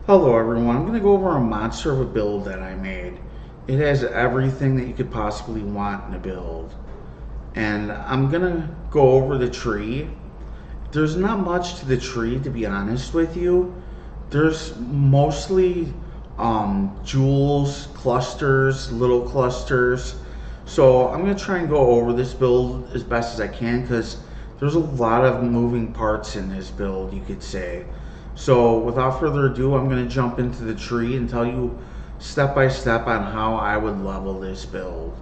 Hello everyone, I'm going to go over a monster of a build that I made. It has everything that you could possibly want in a build. And I'm going to go over the tree. There's not much to the tree, to be honest with you. There's mostly jewels, clusters, little clusters. So I'm going to try and go over this build as best as I can because there's a lot of moving parts in this build, you could say. So without further ado, I'm going to jump into the tree and tell you step by step on how I would level this build.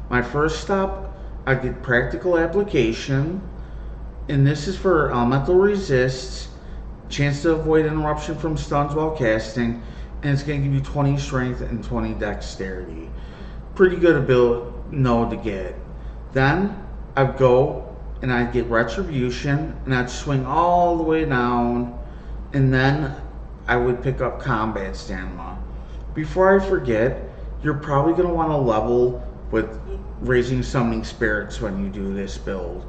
My first step, I get practical application, and this is for elemental resists, chance to avoid interruption from stuns while casting, and it's going to give you 20 strength and 20 dexterity. Pretty good ability node to get. Then I'd go and I'd get retribution, and I'd swing all the way down. And then I would pick up combat stamina. Before I forget, you're probably going to want to level with raising summoning spirits when you do this build.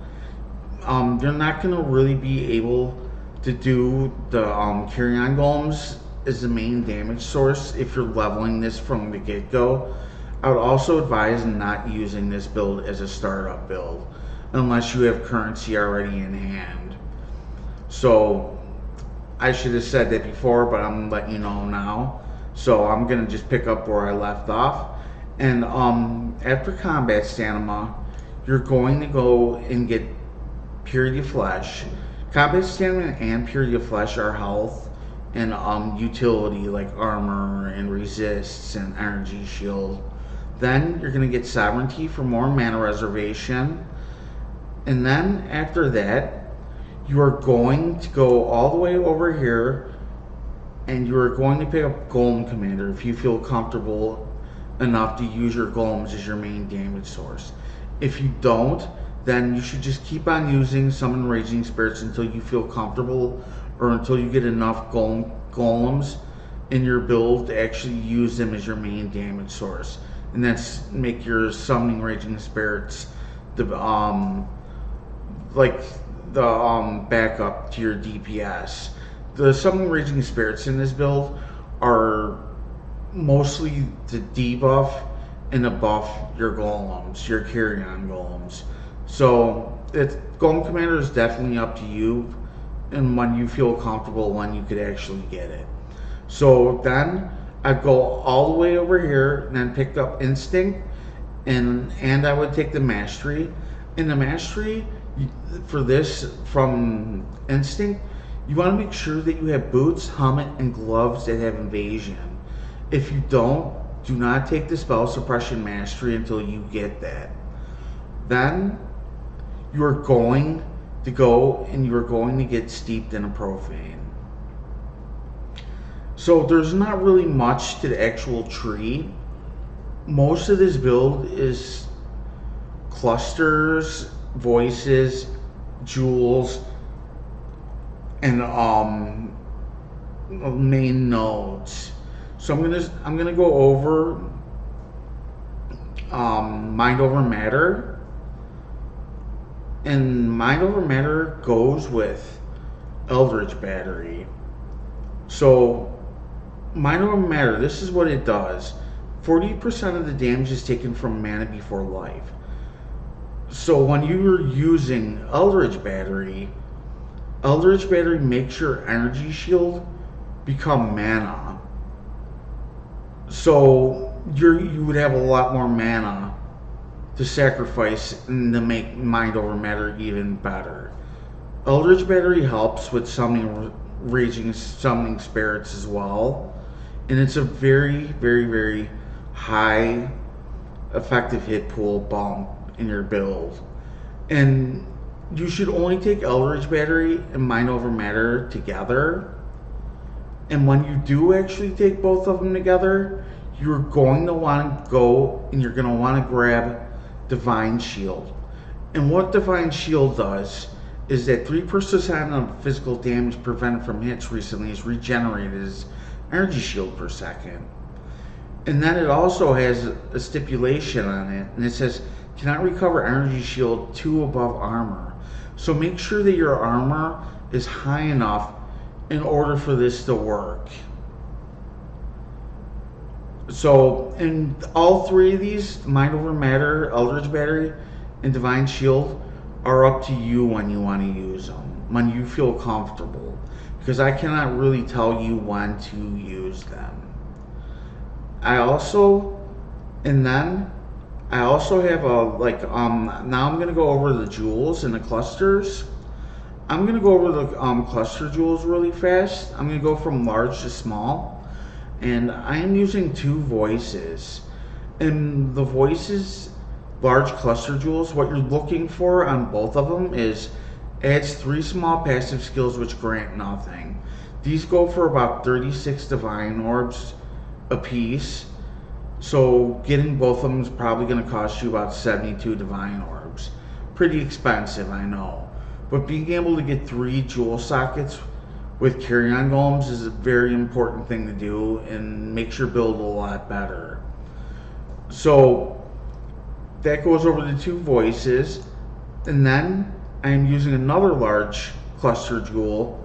You're not going to really be able to do the Carrion Golems as the main damage source if you're leveling this from the get-go. I would also advise not using this build as a startup build unless you have currency already in hand. So I should have said that before, but I'm letting you know now. So I'm going to just pick up where I left off. And after combat stamina, you're going to go and get Purity of Flesh. Combat stamina and Purity of Flesh are health and utility like armor and resists and energy shield. Then you're going to get Sovereignty for more mana reservation. And then after that, you are going to go all the way over here and you are going to pick up Golem Commander if you feel comfortable enough to use your Golems as your main damage source. If you don't, then you should just keep on using Summon Raging Spirits until you feel comfortable or until you get enough Golems in your build to actually use them as your main damage source. And that's make your Summoning Raging Spirits the backup to your DPS. The Summoning Raging Spirits in this build are mostly to debuff and to buff your Golems, your Carrion Golems. So Golem Commander is definitely up to you and when you feel comfortable when you could actually get it. So then I'd go all the way over here and then pick up Instinct and I would take the Mastery. In the Mastery, for this from Instinct, you want to make sure that you have boots, helmet, and gloves that have invasion. If you don't, do not take the spell suppression mastery until you get that. Then you're going to go and you're going to get steeped in a profane. So there's not really much to the actual tree. Most of this build is clusters, voices, jewels, and main nodes. So I'm gonna go over mind over matter, and mind over matter goes with Eldritch Battery. So mind over matter, this is what it does. 40% of the damage is taken from mana before life. So when you're using Eldritch Battery makes your energy shield become mana. So you would have a lot more mana to sacrifice and to make mind over matter even better. Eldritch Battery helps with summoning raging summoning spirits as well, and it's a very, very, very high effective hit pool bump in your build. And you should only take Eldritch Battery and mind over matter together. And when you do actually take both of them together, you're going to want to go and you're going to want to grab Divine Shield. And what Divine Shield does is that 3% of physical damage prevented from hits recently is regenerated as energy shield per second. And then it also has a stipulation on it, and it says cannot recover energy shield 2 above armor. So make sure that your armor is high enough in order for this to work. So in all three of these, mind over matter, Eldritch Battery, and Divine Shield, are up to you when you want to use them, when you feel comfortable, because I cannot really tell you when to use them. I also have now I'm going to go over the jewels and the clusters. I'm going to go over the cluster jewels really fast. I'm going to go from large to small, and I am using 2 voices. And the voices, large cluster jewels, what you're looking for on both of them is adds 3 small passive skills which grant nothing. These go for about 36 divine orbs a piece. So getting both of them is probably going to cost you about 72 divine orbs. Pretty expensive, I know. But being able to get 3 jewel sockets with Carrion Golems is a very important thing to do and makes your build a lot better. So that goes over the 2 voices, and then I'm using another large cluster jewel,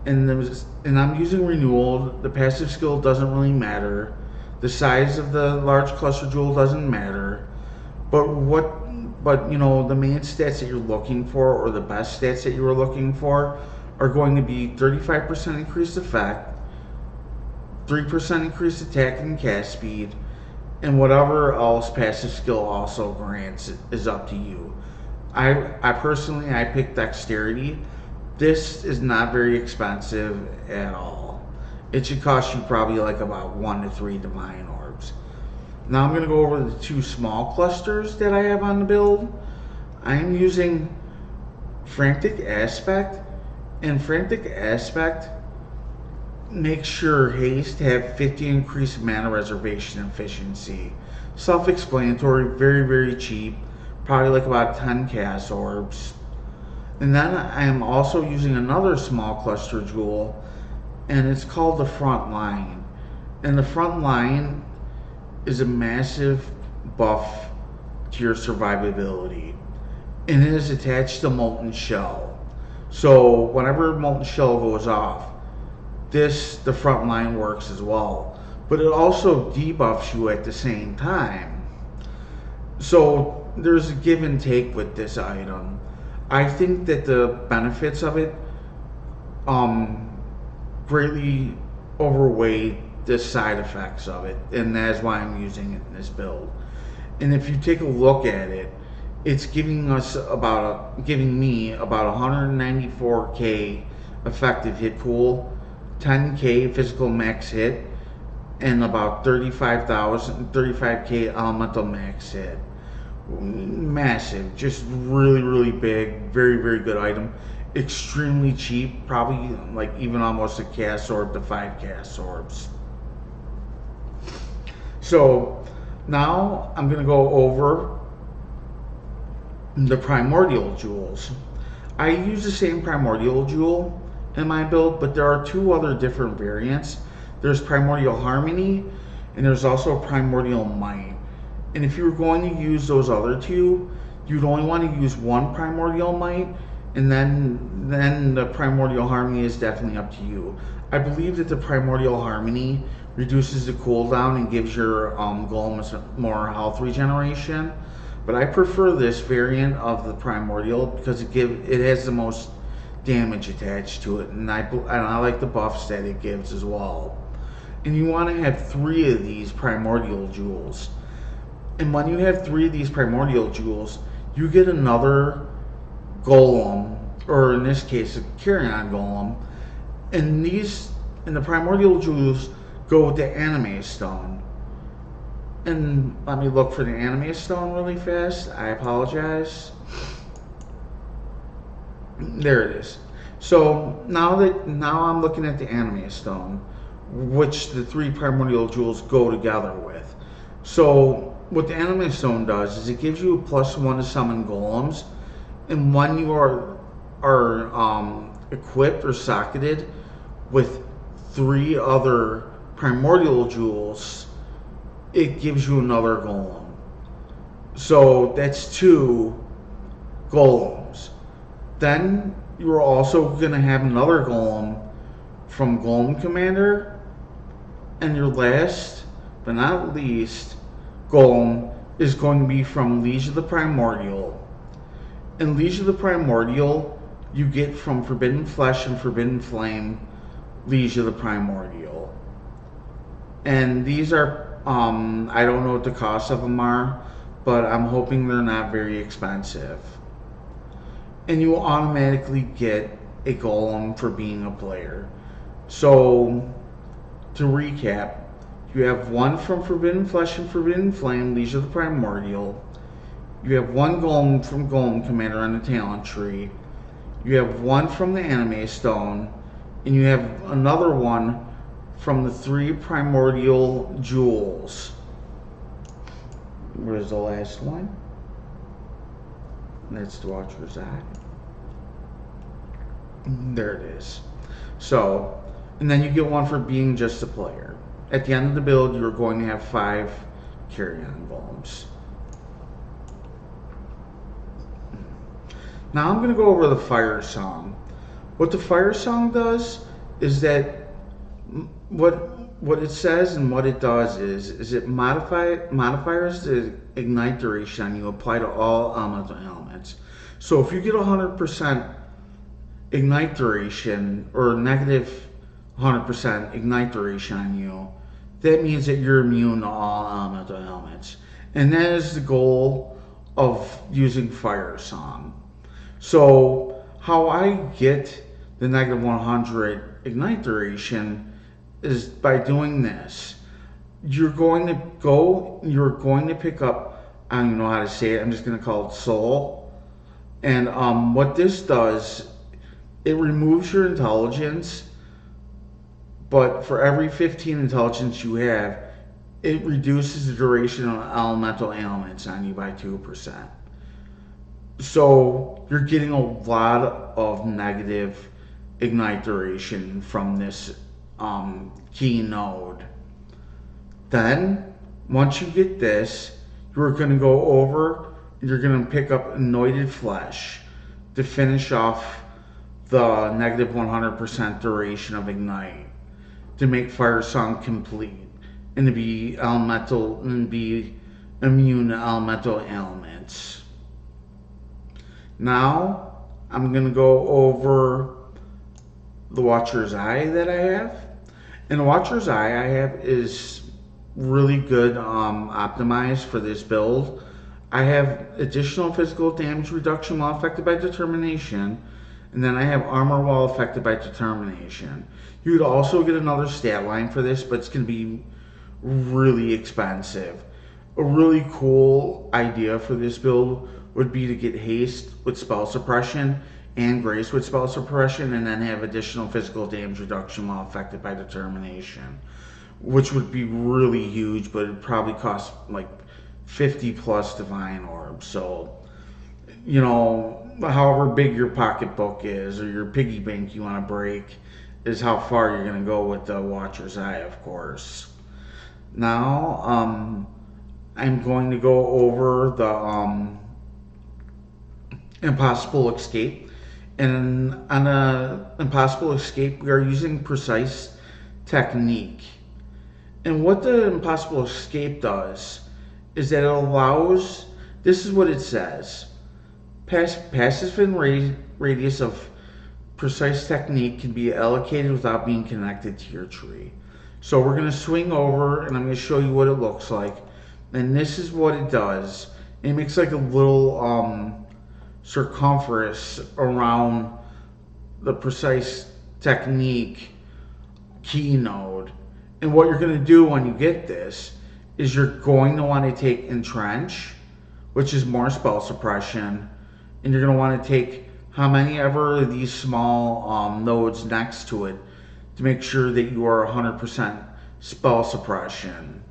and I'm using renewal. The passive skill doesn't really matter. The size of the large cluster jewel doesn't matter. But you know, the main stats that you're looking for, or the best stats that you were looking for, are going to be 35% increased effect, 3% increased attack and cast speed, and whatever else passive skill also grants is up to you. I personally picked dexterity. This is not very expensive at all. It should cost you probably like about 1 to 3 divine orbs. Now I'm going to go over the 2 small clusters that I have on the build. I am using Frantic Aspect, and Frantic Aspect makes sure haste have 50 increased mana reservation efficiency. Self-explanatory, very, very cheap, probably like about 10 chaos orbs. And then I am also using another small cluster jewel, and it's called the Front Line. And the Front Line is a massive buff to your survivability, and it is attached to Molten Shell. So whenever Molten Shell goes off, the Front Line works as well, but it also debuffs you at the same time. So there's a give and take with this item. I think that the benefits of it greatly overweigh the side effects of it, and that's why I'm using it in this build. And if you take a look at it, it's giving me about 194k effective hit pool, 10k physical max hit, and about 35k elemental max hit. Massive, just really big, very good item. Extremely cheap, probably like even almost a cast orb to 5 cast orbs. So now I'm going to go over the primordial jewels. I use the same primordial jewel in my build, but there are 2 other different variants. There's primordial harmony and there's also primordial might. And if you were going to use those other 2, you'd only want to use 1 primordial might, and then the primordial harmony is definitely up to you. I believe that the primordial harmony reduces the cooldown and gives your golems more health regeneration, but I prefer this variant of the primordial because it has the most damage attached to it, and I like the buffs that it gives as well. And you want to have 3 of these primordial jewels. And when you have 3 of these primordial jewels, you get another golem, or in this case a Carrion golem. And the primordial jewels go with the anime stone. And let me look for the anime stone really fast. I apologize. There it is. So now I'm looking at the anime stone, which the 3 primordial jewels go together with. So what the anime stone does is it gives you a +1 to summon golems, and when you are equipped or socketed with 3 other primordial jewels, it gives you another golem. So that's 2 golems. Then you're also going to have another golem from Golem Commander, and your last but not least golem is going to be from Liege of the Primordial. And Liege of the Primordial you get from Forbidden Flesh and Forbidden Flame Liege of the Primordial. And these are I don't know what the cost of them are, but I'm hoping they're not very expensive. And you automatically get a golem for being a player. So to recap, you have 1 from Forbidden Flesh and Forbidden Flame, Liege of the Primordial. You have 1 golem from Golem Commander on the talent tree. You have 1 from the anime stone, and you have another 1 from the 3 primordial jewels. Where's the last one? That's the Watcher's Eye. There it is. So, and then you get 1 for being just a player. At the end of the build, you're going to have 5 Carrion golems. Now I'm going to go over the Fire Song. What the Fire Song does is that what it says and what it does is it modifiers the ignite duration on you apply to all elemental elements. So if you get 100% ignite duration or negative 100% ignite duration on you, that means that you're immune to all elemental elements. And that is the goal of using Fire Song. So how I get the negative 100 ignite duration is by doing this. You're going to pick up, I don't even know how to say it, I'm just going to call it Soul. And what this does, it removes your intelligence, but for every 15 intelligence you have, it reduces the duration of elemental ailments on you by 2%. So you're getting a lot of negative ignite duration from this key node. Then once you get this, you're going to go over and you're going to pick up Anointed Flesh to finish off the negative 100% duration of ignite, to make Fire Song complete and to be elemental and be immune to elemental ailments. Now I'm going to go over the Watcher's Eye that I have. And the Watcher's Eye I have is really good optimized for this build. I have additional physical damage reduction while affected by determination, and then I have armor while affected by determination. You would also get another stat line for this, but it's going to be really expensive. A really cool idea for this build would be to get haste with spell suppression and grace with spell suppression, and then have additional physical damage reduction while affected by determination, which would be really huge, but it'd probably cost like 50 plus divine orbs. So, you know, however big your pocketbook is or your piggy bank you want to break is how far you're going to go with the Watcher's Eye, of course. Now, I'm going to go over the impossible escape. And on a impossible escape, we are using precise technique. And what the impossible escape does is that it allows, this is what it says: passive and radius of precise technique can be allocated without being connected to your tree. So we're going to swing over and I'm going to show you what it looks like. And this is what it does. It makes like a little circumference around the precise technique key node. And what you're going to do when you get this is you're going to want to take Entrench, which is more spell suppression, and you're going to want to take how many ever of these small nodes next to it to make sure that you are 100% spell suppression.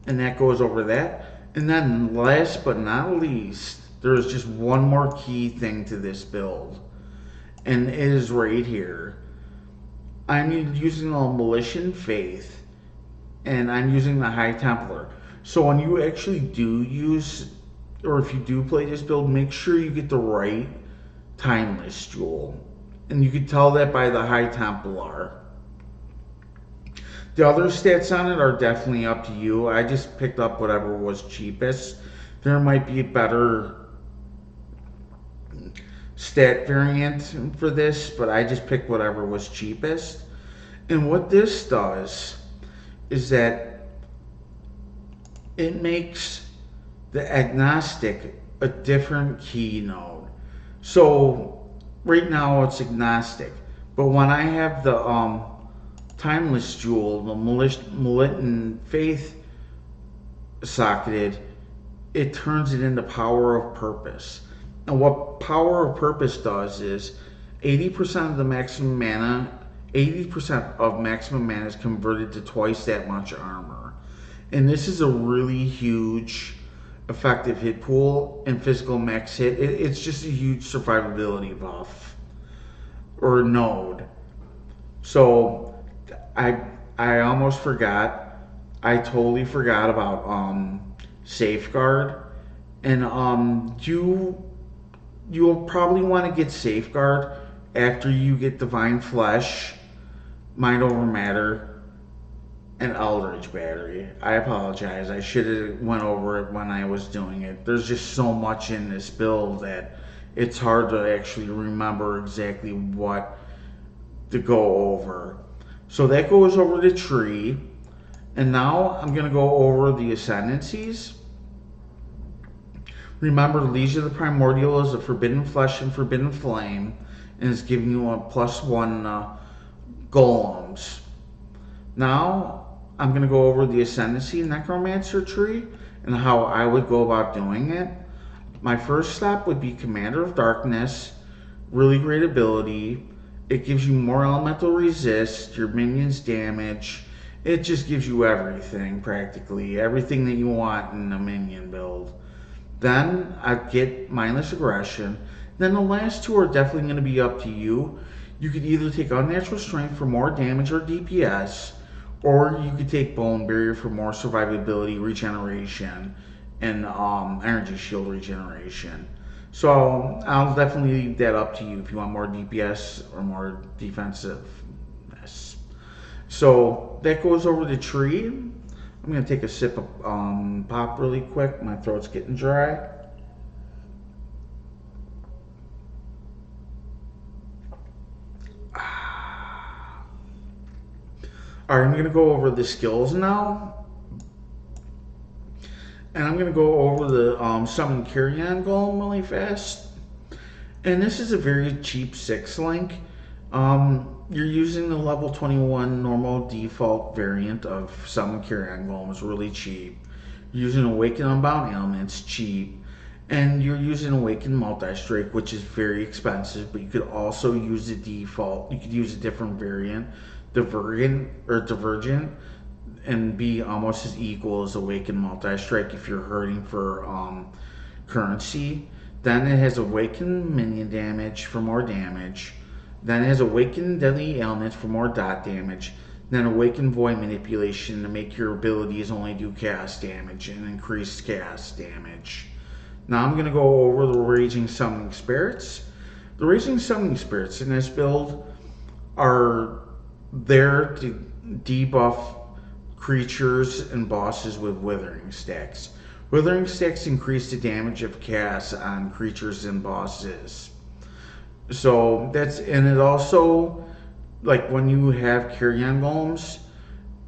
And that goes over that. And then last but not least, there is just one more key thing to this build, and it is right here. I'm using the Malicious Faith, and I'm using the High Templar. So when you actually do use, or if you do play this build, make sure you get the right Timeless Jewel. And you can tell that by the High Templar. The other stats on it are definitely up to you. I just picked up whatever was cheapest. There might be a better stat variant for this, but I just picked whatever was cheapest. And what this does is that it makes the agnostic a different key node. So right now it's agnostic, but when I have the Timeless Jewel, the Malicious Faith socketed, it turns it into Power of Purpose. And what Power of Purpose does is 80% of the maximum mana, 80% of maximum mana is converted to twice that much armor. And this is a really huge effective hit pool and physical max hit. It's just a huge survivability buff or node. So I almost forgot. I totally forgot about Safeguard. And you'll probably want to get Safeguard after you get Divine Flesh, Mind Over Matter, and Eldritch Battery. I apologize. I should have went over it when I was doing it. There's just so much in this build that it's hard to actually remember exactly what to go over. So that goes over the tree. And now I'm going to go over the Ascendancies. Remember, Legion of the Primordial is a Forbidden Flesh and Forbidden Flame, and it's giving you a +1 Golems. Now, I'm going to go over the Ascendancy Necromancer tree and how I would go about doing it. My first step would be Commander of Darkness, really great ability. It gives you more elemental resist, your minions damage. It just gives you everything, practically. Everything that you want in a minion build. Then I get Mindless Aggression. Then the last two are definitely going to be up to you. You could either take Unnatural Strength for more damage or DPS, or you could take Bone Barrier for more survivability, regeneration, and energy shield regeneration. So I'll definitely leave that up to you if you want more DPS or more defensiveness. So that goes over the tree. I'm going to take a sip of pop really quick. My throat's getting dry. Alright, I'm going to go over the skills now. And I'm going to go over the Summon Carrion Golem really fast. And this is a very cheap 6 link. You're using the level 21 normal default variant of Summon Carrion Golems, really cheap. You're using Awaken Unbound Elements, cheap. And you're using Awaken Multi-Strike, which is very expensive, but you could also use the default. You could use a different variant, Divergent, and be almost as equal as Awaken Multi-Strike if you're hurting for currency. Then it has Awaken Minion damage for more damage. Then it has Awaken Deadly Ailments for more dot damage. Then Awaken Void Manipulation to make your abilities only do chaos damage and increased chaos damage. Now I'm going to go over the Raging Summoning Spirits. The Raging Summoning Spirits in this build are there to debuff creatures and bosses with Withering Stacks. Withering Stacks increase the damage of chaos on creatures and bosses. So and it also, like when you have Carrion Golems,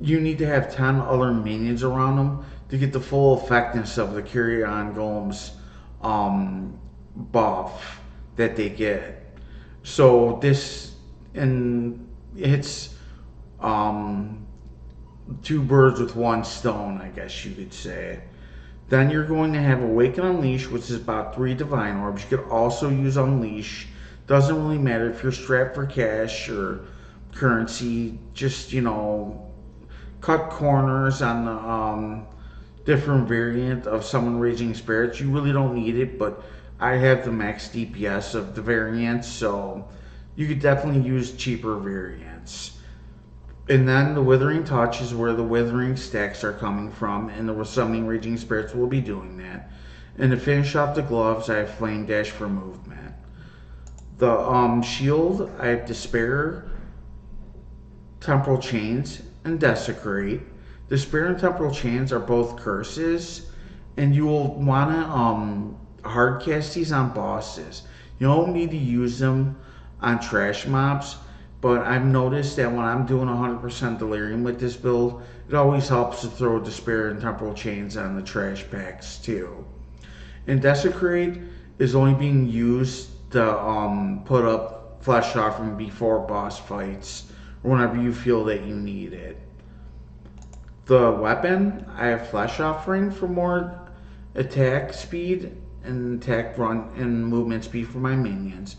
you need to have 10 other minions around them to get the full effectiveness of the Carrion Golems buff that they get. So it's two birds with one stone, I guess you could say. Then you're going to have Awaken Unleash, which is about 3 Divine Orbs. You could also use Unleash. Doesn't really matter if you're strapped for cash or currency. Just, cut corners on the different variant of Summon Raging Spirits. You really don't need it, but I have the max DPS of the variants, so you could definitely use cheaper variants. And then the Withering Touch is where the Withering Stacks are coming from, and the Summoning Raging Spirits will be doing that. And to finish off the gloves, I have Flame Dash for movement. The shield, I have Despair, Temporal Chains, and Desecrate. Despair and Temporal Chains are both curses, and you will want to hard cast these on bosses. You don't need to use them on trash mobs, but I've noticed that when I'm doing 100% Delirium with this build, it always helps to throw Despair and Temporal Chains on the trash packs too. And Desecrate is only being used to put up Flesh Offering before boss fights, or whenever you feel that you need it. The weapon, I have Flesh Offering for more attack speed and attack run and movement speed for my minions.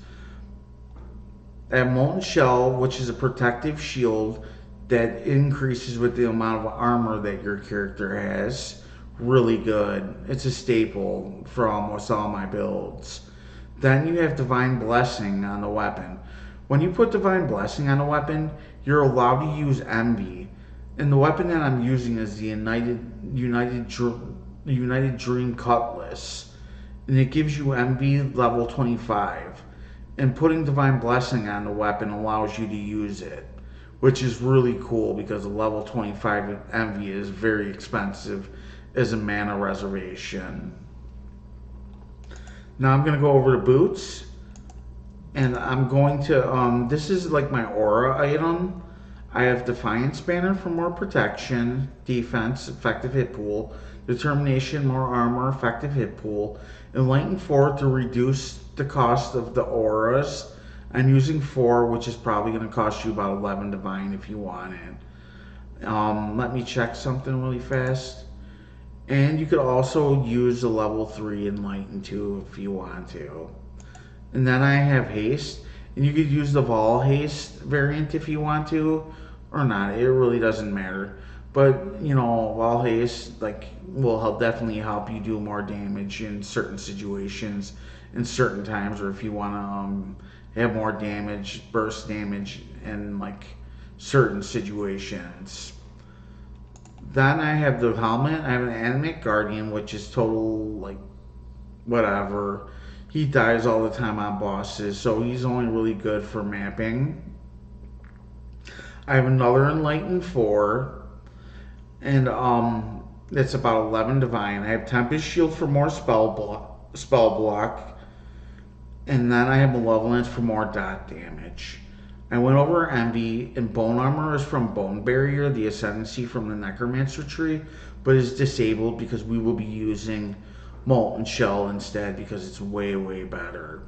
I have Molten Shell, which is a protective shield that increases with the amount of armor that your character has. Really good. It's a staple for almost all my builds. Then you have Divine Blessing on the weapon. When you put Divine Blessing on a weapon, you're allowed to use Envy. And the weapon that I'm using is the United Dream Cutlass. And it gives you Envy level 25. And putting Divine Blessing on the weapon allows you to use it, which is really cool because a level 25 Envy is very expensive as a mana reservation. Now I'm going to go over the boots, and I'm going to, this is like my aura item. I have Defiance Banner for more protection, defense, effective hit pool, Determination, more armor, effective hit pool, Enlighten 4 to reduce the cost of the auras. I'm using 4, which is probably going to cost you about 11 Divine if you want it. Let me check something really fast. And you could also use the level 3 Enlighten 2 if you want to. And then I have Haste. And you could use the Vol Haste variant if you want to, or not. It really doesn't matter. But, Vol Haste will definitely help you do more damage in certain situations, in certain times, or if you want to have more damage, burst damage in certain situations. Then I have the helmet. I have an Animate Guardian, which is total, whatever. He dies all the time on bosses, so he's only really good for mapping. I have another Enlightened 4, and it's about 11 Divine. I have Tempest Shield for more spell block, and then I have Malevolence for more dot damage. I went over Envy, and Bone Armor is from Bone Barrier, the Ascendancy from the Necromancer tree, but is disabled because we will be using Molten Shell instead because it's way, way better.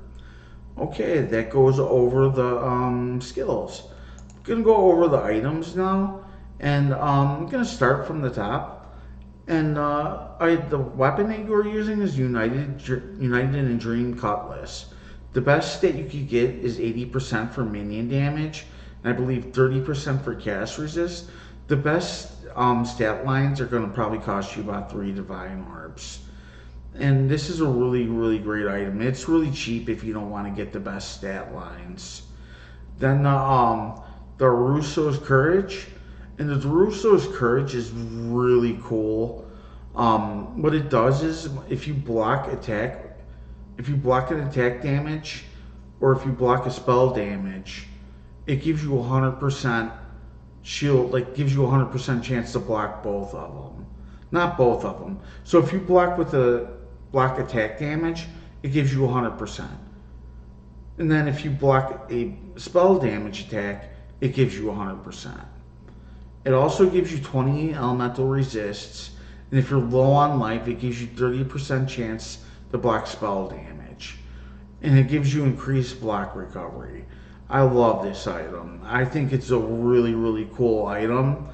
Okay, that goes over the skills. I'm gonna go over the items now, and I'm gonna start from the top. And the weapon that you're using is United and Dream Cutlass. The best that you could get is 80% for minion damage, and I believe 30% for cast resist. The best stat lines are going to probably cost you about 3 divine orbs. And this is a really, really great item. It's really cheap if you don't want to get the best stat lines. Then the Russo's Courage, and the Russo's Courage is really cool. What it does is if you block an attack damage, or if you block a spell damage, it gives you 100% shield, like gives you a 100% chance to block both of them. Not both of them. So if you block with a block attack damage, it gives you 100%. And then if you block a spell damage attack, it gives you 100%. It also gives you 20 elemental resists, and if you're low on life, it gives you 30% chance to block spell damage. And it gives you increased block recovery. I love this item. I think it's a really, really cool item.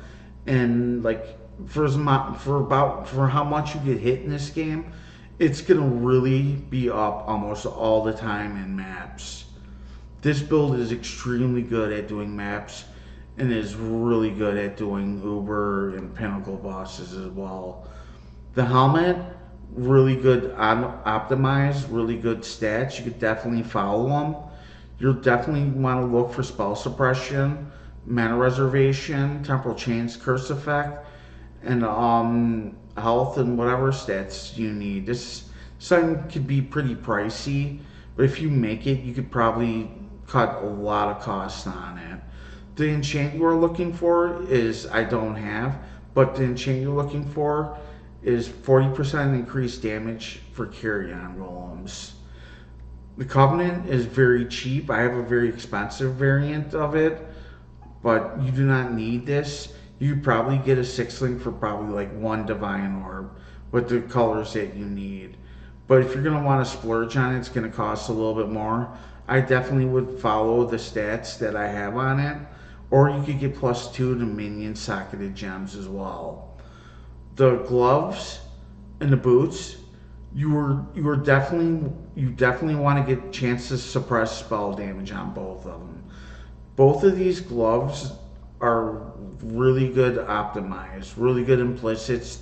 And like for how much you get hit in this game, it's gonna really be up almost all the time in maps. This build is extremely good at doing maps and is really good at doing Uber and Pinnacle bosses as well. The helmet, really good optimized, really good stats. You could definitely follow them. You'll definitely want to look for spell suppression, mana reservation, temporal chains, curse effect, and health and whatever stats you need. This something could be pretty pricey, but if you make it, you could probably cut a lot of costs on it. The enchant you are looking for is I don't have, but the enchant you're looking for is 40% increased damage for Carrion Golems. The Covenant is very cheap. I have a very expensive variant of it, but you do not need this. You probably get a 6-link for probably like 1 divine orb with the colors that you need. But if you're going to want to splurge on it, it's going to cost a little bit more. I definitely would follow the stats that I have on it, or you could get +2 to minion socketed gems as well. The gloves and the boots, you definitely want to get chance to suppress spell damage on both of them. Both of these gloves are really good optimized, really good implicits.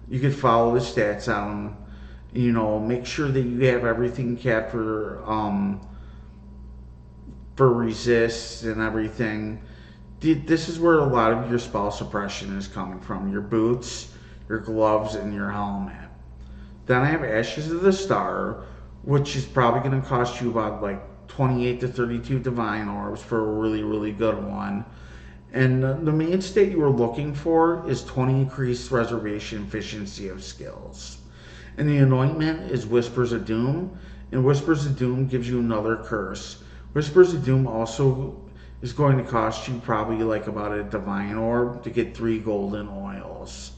You could follow the stats on them. You know, make sure that you have everything capped for resists and everything. This is where a lot of your spell suppression is coming from. Your boots, your gloves, and your helmet. Then I have Ashes of the Star, which is probably going to cost you about like 28 to 32 divine orbs for a really, really good one. And the main state you were looking for is 20 increased reservation efficiency of skills. And the anointment is Whispers of Doom, and Whispers of Doom gives you another curse. Whispers of Doom also is going to cost you probably like about a divine orb to get 3 golden oils.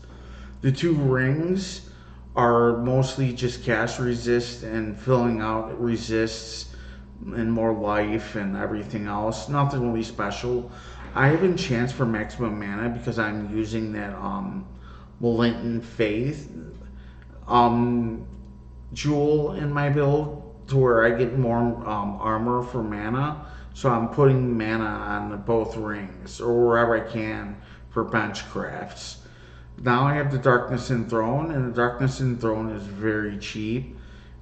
The 2 rings are mostly just cast resist and filling out resists and more life and everything else. Nothing really special. I have enchants for maximum mana because I'm using that Malignant Faith jewel in my build to where I get more armor for mana. So I'm putting mana on both rings or wherever I can for bench crafts. Now I have the Darkness Enthroned, and the Darkness Enthroned is very cheap.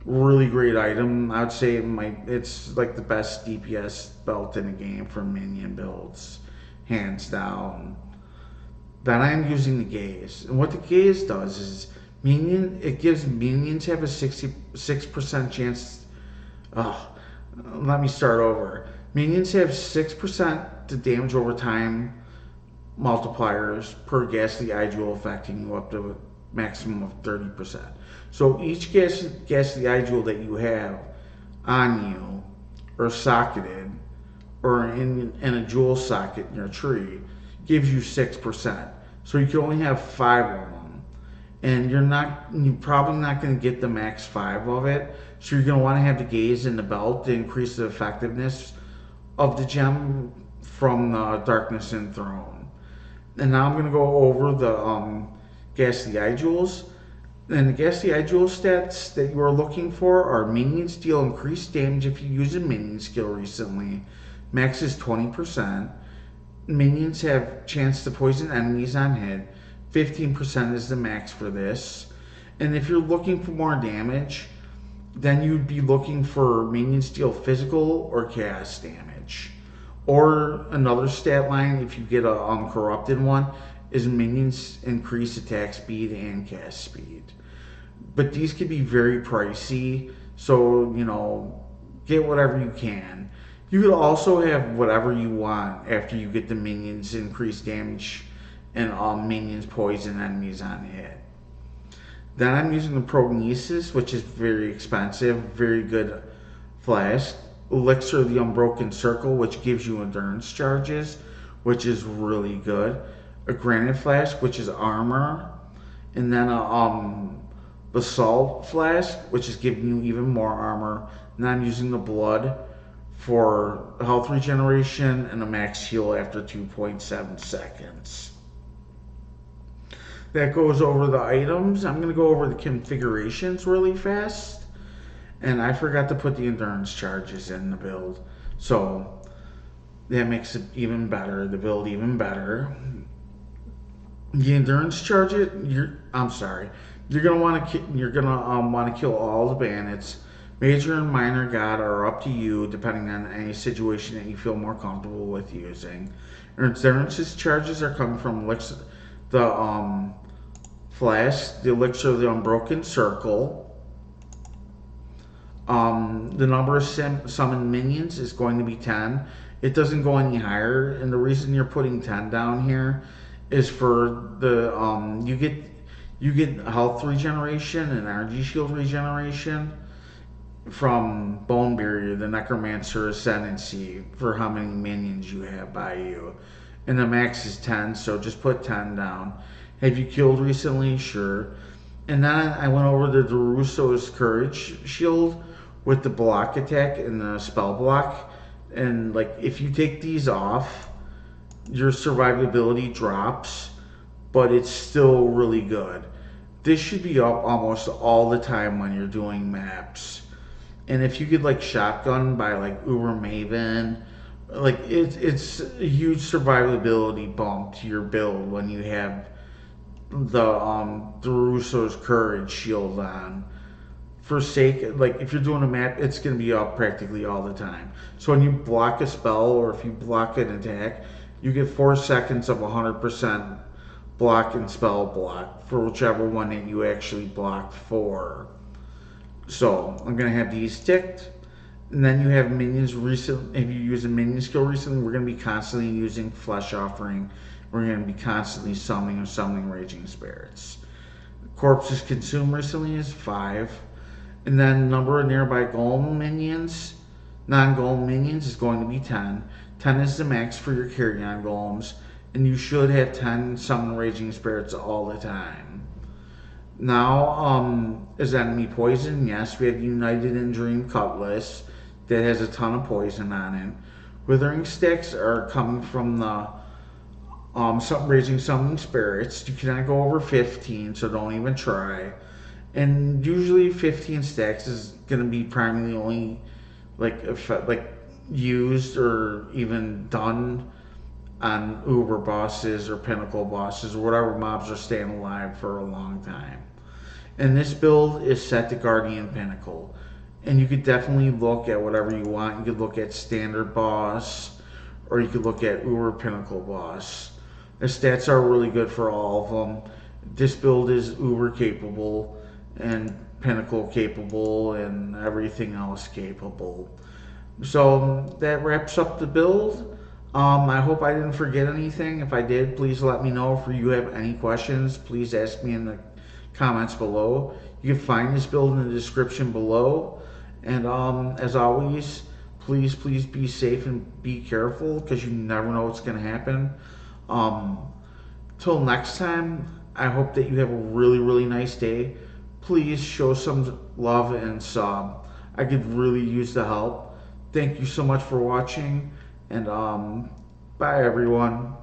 Really great item. I would say it's like the best DPS belt in the game for minion builds, hands down. Then I'm using the Gaze, and what the Gaze does is it gives minions have a 66% chance. Let me start over. Minions have 6% to damage over time multipliers per ghastly eye jewel, affecting you up to a maximum of 30%. So each ghastly eye jewel that you have on you, or socketed, or in a jewel socket in your tree, gives you 6%. So you can only have 5 of them. and you're probably not going to get the max 5 of it. So you're going to want to have the gaze and the belt to increase the effectiveness of the gem from the Darkness and Throne. And now I'm going to go over the Ghastly Eye Jewels. And the Ghastly Eye Jewel stats that you are looking for are minions deal increased damage if you use a minion skill recently. Max is 20%. Minions have chance to poison enemies on hit. 15% is the max for this. And if you're looking for more damage, then you'd be looking for minions deal physical or chaos damage. Or another stat line, if you get a corrupted one, is minions increase attack speed and cast speed. But these could be very pricey, so get whatever you can. You could also have whatever you want after you get the minions increase damage and minions poison enemies on hit. Then I'm using the Prognosis, which is very expensive, very good flask. Elixir of the Unbroken Circle, which gives you endurance charges, which is really good. A Granite Flask, which is armor. And then a Basalt Flask, which is giving you even more armor. And I'm using the Blood for health regeneration and a max heal after 2.7 seconds. That goes over the items. I'm going to go over the configurations really fast. And I forgot to put the endurance charges in the build. So that makes it even better, the build even better. The endurance charge you're gonna want to kill all the bandits. Major and minor god are up to you, depending on any situation that you feel more comfortable with using. Endurance charges are coming from the flask, the elixir of the Unbroken Circle. The number of summoned minions is going to be 10. It doesn't go any higher, and the reason you're putting 10 down here is for the you get health regeneration and energy shield regeneration from Bone Barrier, the Necromancer Ascendancy, for how many minions you have by you. And the max is 10, so just put 10 down. Have you killed recently? Sure. And then I went over the Darusso's Courage shield with the block attack and the spell block. And if you take these off, your survivability drops, but it's still really good. This should be up almost all the time when you're doing maps. And if you get shotgun by Uber Maven, it's a huge survivability bump to your build when you have the Darusso's Courage shield on. For sake, if you're doing a map, it's going to be up practically all the time. So when you block a spell or if you block an attack, you get 4 seconds of 100% block and spell block for whichever one that you actually blocked for. So I'm going to have these ticked. And then you have minions recent. If you use a minion skill recently, we're going to be constantly using Flesh Offering. We're going to be constantly summoning Raging Spirits. Corpses consumed recently is 5. And then number of nearby Golem minions, non-Golem minions, is going to be 10. 10 is the max for your Carrion Golems, and you should have 10 summon Raging Spirits all the time. Now, is enemy poison? Yes, we have United in Dream Cutlass that has a ton of poison on it. Withering Sticks are coming from the Raging Summoning Spirits. You cannot go over 15, so don't even try. And usually 15 stacks is going to be primarily only used or even done on Uber bosses or Pinnacle bosses or whatever mobs are staying alive for a long time. And this build is set to Guardian Pinnacle. And you could definitely look at whatever you want. You could look at Standard Boss, or you could look at Uber Pinnacle Boss. The stats are really good for all of them. This build is Uber capable and Pinnacle capable and everything else capable. So that wraps up the build. I hope I didn't forget anything. If I did, please let me know. If you have any questions, please ask me in the comments below. You can find this build in the description below. And as always, please be safe and be careful, because you never know what's going to happen. Till next time, I hope that you have a really, really nice day. Please show some love and sub. I could really use the help. Thank you so much for watching, and bye everyone.